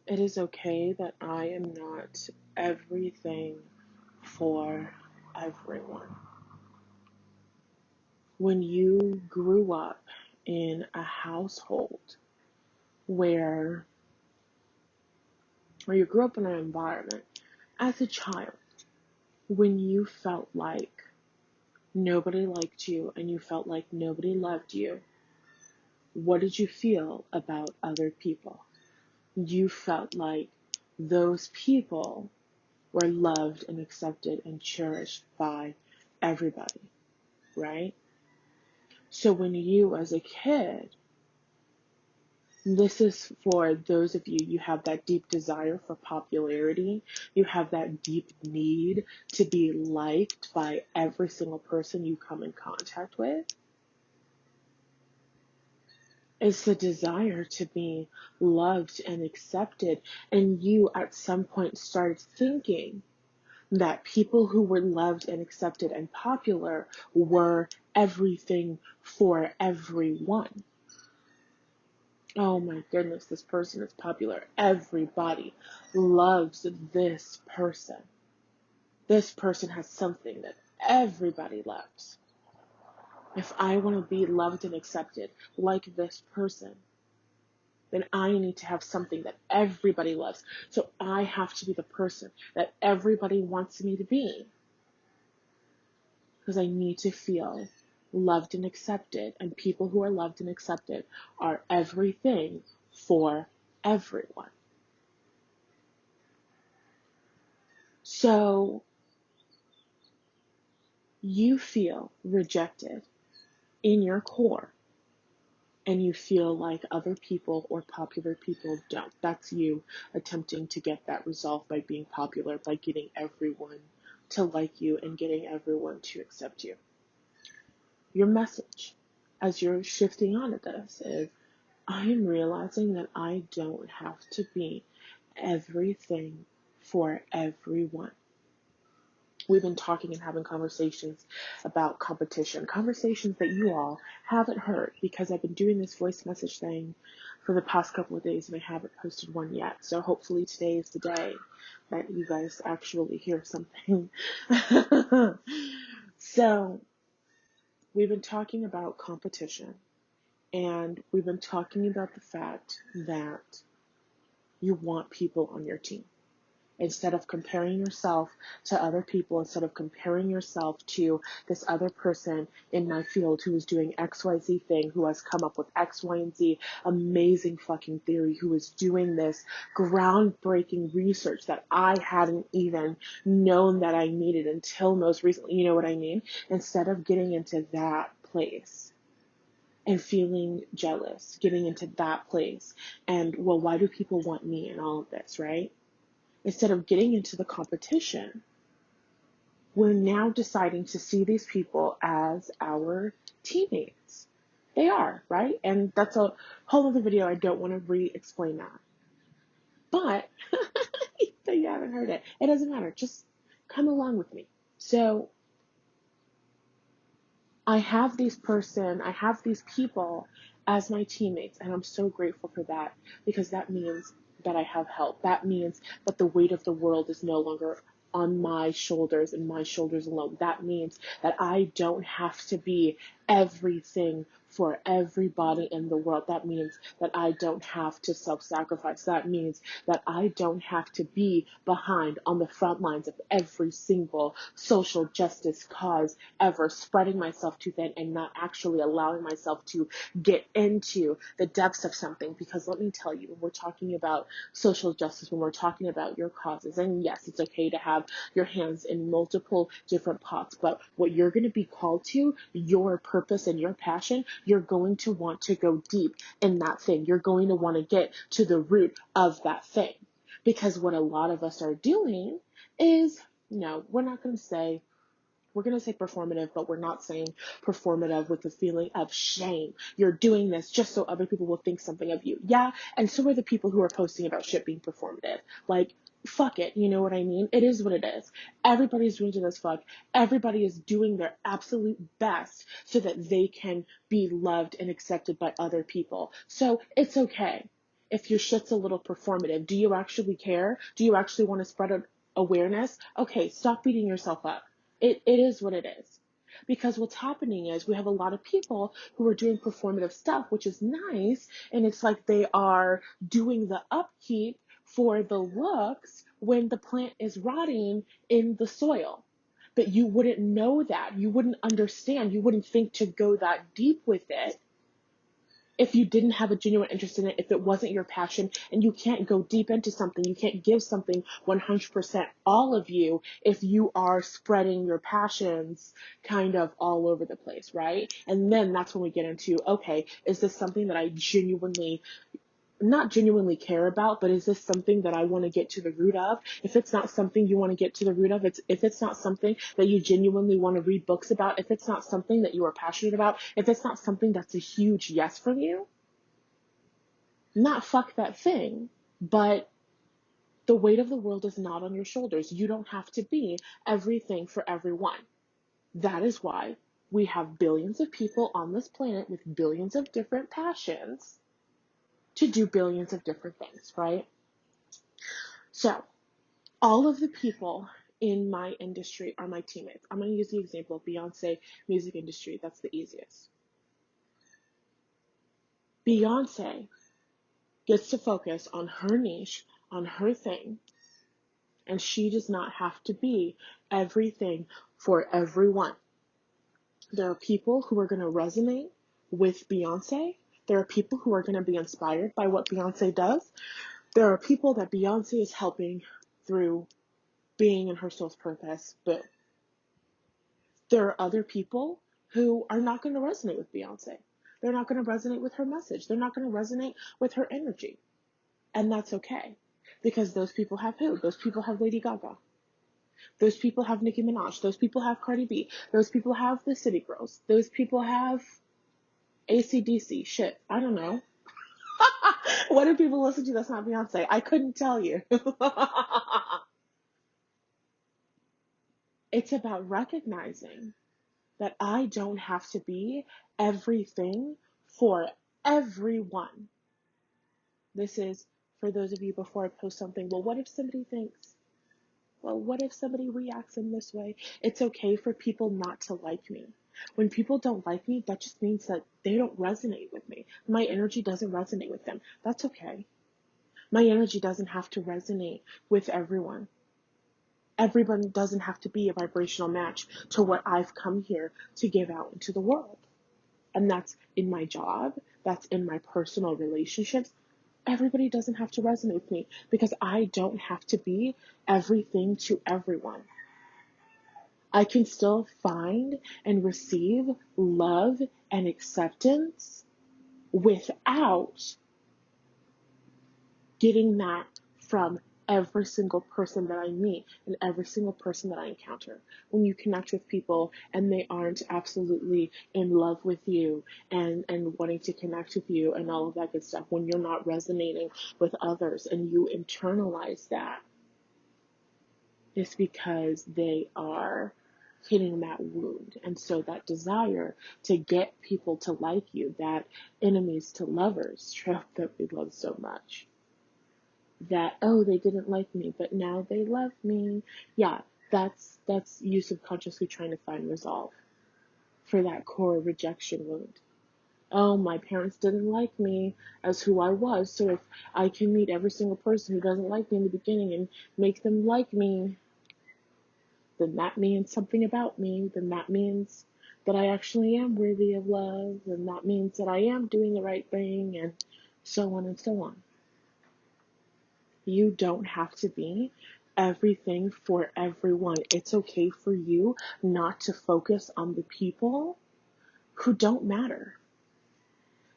It is okay that I am not everything for everyone. When you grew up in a household where, or you grew up in an environment as a child, when you felt like nobody liked you and you felt like nobody loved you, what did you feel about other people? You felt like those people were loved and accepted and cherished by everybody, right? So when you, as a kid, this is for those of you, you have that deep desire for popularity. You have that deep need to be liked by every single person you come in contact with. It's the desire to be loved and accepted. And you at some point started thinking that people who were loved and accepted and popular were everything for everyone. Oh my goodness, this person is popular. Everybody loves this person. This person has something that everybody loves. If I want to be loved and accepted like this person, then I need to have something that everybody loves. So I have to be the person that everybody wants me to be. Because I need to feel loved and accepted. And people who are loved and accepted are everything for everyone. So you feel rejected in your core, and you feel like other people or popular people don't. That's you attempting to get that resolved by being popular, by getting everyone to like you and getting everyone to accept you. Your message as you're shifting onto this is, I am realizing that I don't have to be everything for everyone. We've been talking and having conversations about competition, conversations that you all haven't heard because I've been doing this voice message thing for the past couple of days and I haven't posted one yet. So hopefully today is the day that you guys actually hear something. So we've been talking about competition, and we've been talking about the fact that you want people on your team. Instead of comparing yourself to other people, instead of comparing yourself to this other person in my field who is doing XYZ thing, who has come up with X, Y, and Z amazing fucking theory, who is doing this groundbreaking research that I hadn't even known that I needed until most recently, you know what I mean? Instead of getting into that place and feeling jealous, getting into that place, and, well, why do people want me and all of this, right? Instead of getting into the competition, we're now deciding to see these people as our teammates. They are, right? And that's a whole other video. I don't want to re-explain that. But, so you haven't heard it. It doesn't matter. Just come along with me. So, I have these people as my teammates, and I'm so grateful for that, because that means that I have help. That means that the weight of the world is no longer on my shoulders and my shoulders alone. That means that I don't have to be everything for everybody in the world. That means that I don't have to self-sacrifice. That means that I don't have to be behind on the front lines of every single social justice cause ever, spreading myself too thin and not actually allowing myself to get into the depths of something. Because let me tell you, when we're talking about social justice, when we're talking about your causes, and yes, it's okay to have your hands in multiple different pots, but what you're going to be called to, your purpose and your passion, you're going to want to go deep in that thing. You're going to want to get to the root of that thing. Because what a lot of us are doing is, no, we're going to say performative, but we're not saying performative with the feeling of shame. You're doing this just so other people will think something of you. Yeah, and so are the people who are posting about shit being performative. Like, fuck it, you know what I mean? It is what it is. Everybody's doing it as fuck. Everybody is doing their absolute best so that they can be loved and accepted by other people. So it's okay. if your shit's a little performative? Do you actually care? Do you actually want to spread awareness? Okay, stop beating yourself up. It is what it is. Because what's happening is we have a lot of people who are doing performative stuff, which is nice, and it's like they are doing the upkeep for the looks when the plant is rotting in the soil. But you wouldn't know that. You wouldn't understand. You wouldn't think to go that deep with it if you didn't have a genuine interest in it, if it wasn't your passion. And you can't go deep into something. You can't give something 100% all of you if you are spreading your passions kind of all over the place, right? And then that's when we get into, okay, is this something that I not genuinely care about, but is this something that I want to get to the root of? If it's not something you want to get to the root of, if it's not something that you genuinely want to read books about, if it's not something that you are passionate about, if it's not something that's a huge yes from you, not fuck that thing, but the weight of the world is not on your shoulders. You don't have to be everything for everyone. That is why we have billions of people on this planet with billions of different passions to do billions of different things, right? So, all of the people in my industry are my teammates. I'm going to use the example of Beyonce music industry. That's the easiest. Beyonce gets to focus on her niche, on her thing, and she does not have to be everything for everyone. There are people who are going to resonate with Beyonce. There are people who are going to be inspired by what Beyonce does. There are people that Beyonce is helping through being in her soul's purpose. Boom. There are other people who are not going to resonate with Beyonce. They're not going to resonate with her message. They're not going to resonate with her energy. And that's okay. Because those people have who? Those people have Lady Gaga. Those people have Nicki Minaj. Those people have Cardi B. Those people have the City Girls. Those people have AC/DC. Shit. I don't know. What do people listen to that's not Beyonce? I couldn't tell you. It's about recognizing that I don't have to be everything for everyone. This is for those of you before I post something. Well, what if somebody thinks? Well, what if somebody reacts in this way? It's okay for people not to like me. When people don't like me, that just means that they don't resonate with me. My energy doesn't resonate with them. That's okay. My energy doesn't have to resonate with everyone. Everyone doesn't have to be a vibrational match to what I've come here to give out into the world. And that's in my job. That's in my personal relationships. Everybody doesn't have to resonate with me because I don't have to be everything to everyone. I can still find and receive love and acceptance without getting that from every single person that I meet and every single person that I encounter. When you connect with people and they aren't absolutely in love with you and wanting to connect with you and all of that good stuff, when you're not resonating with others and you internalize that, it's because they are hitting that wound. And so that desire to get people to like you, that enemies to lovers trope that we love so much, that, oh, they didn't like me, but now they love me. Yeah, that's you subconsciously trying to find resolve for that core rejection wound. Oh, my parents didn't like me as who I was, so if I can meet every single person who doesn't like me in the beginning and make them like me, then that means something about me. Then that means that I actually am worthy of love, and that means that I am doing the right thing, and so on and so on. You don't have to be everything for everyone. It's okay for you not to focus on the people who don't matter.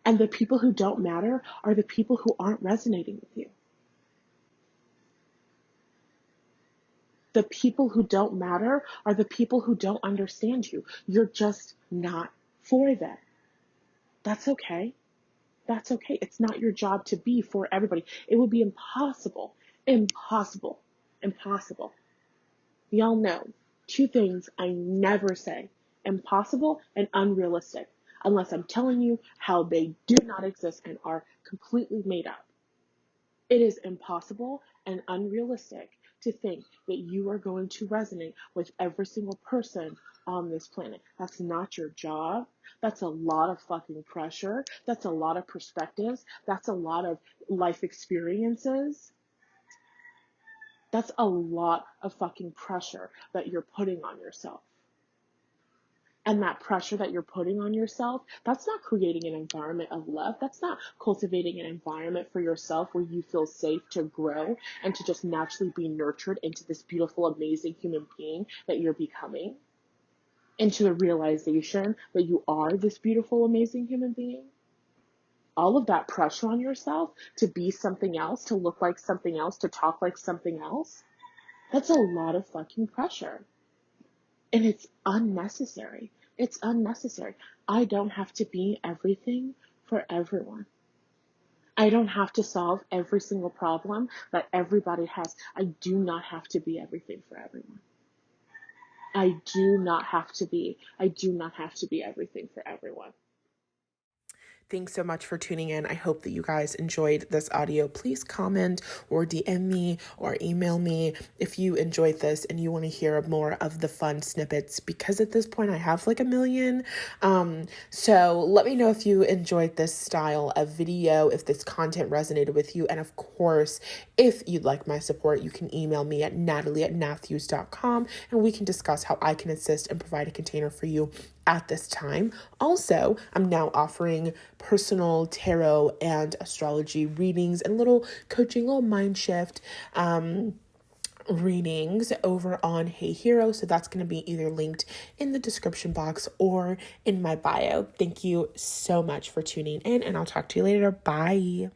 And the people who don't matter are the people who aren't resonating with you. The people who don't matter are the people who don't understand you. You're just not for them. That's okay. That's okay. It's not your job to be for everybody. It would be impossible. Impossible. Impossible. Y'all know 2 things I never say: impossible and unrealistic, unless I'm telling you how they do not exist and are completely made up. It is impossible and unrealistic to think that you are going to resonate with every single person on this planet. That's not your job. That's a lot of fucking pressure. That's a lot of perspectives. That's a lot of life experiences. That's a lot of fucking pressure that you're putting on yourself. And that pressure that you're putting on yourself, that's not creating an environment of love. That's not cultivating an environment for yourself where you feel safe to grow and to just naturally be nurtured into this beautiful, amazing human being that you're becoming, into the realization that you are this beautiful, amazing human being. All of that pressure on yourself to be something else, to look like something else, to talk like something else, that's a lot of fucking pressure. And it's unnecessary. It's unnecessary. I don't have to be everything for everyone. I don't have to solve every single problem that everybody has. I do not have to be everything for everyone. I do not have to be. I do not have to be everything for everyone. Thanks so much for tuning in. I hope that you guys enjoyed this audio. Please comment or DM me or email me if you enjoyed this and you want to hear more of the fun snippets, because at this point I have like a million. So let me know if you enjoyed this style of video, if this content resonated with you. And of course, if you'd like my support, you can email me at Nathallie@nathhughes.com and we can discuss how I can assist and provide a container for you at this time. Also, I'm now offering personal tarot and astrology readings and little coaching, little mind shift readings over on Hey Hero. So that's going to be either linked in the description box or in my bio. Thank you so much for tuning in, and I'll talk to you later. Bye.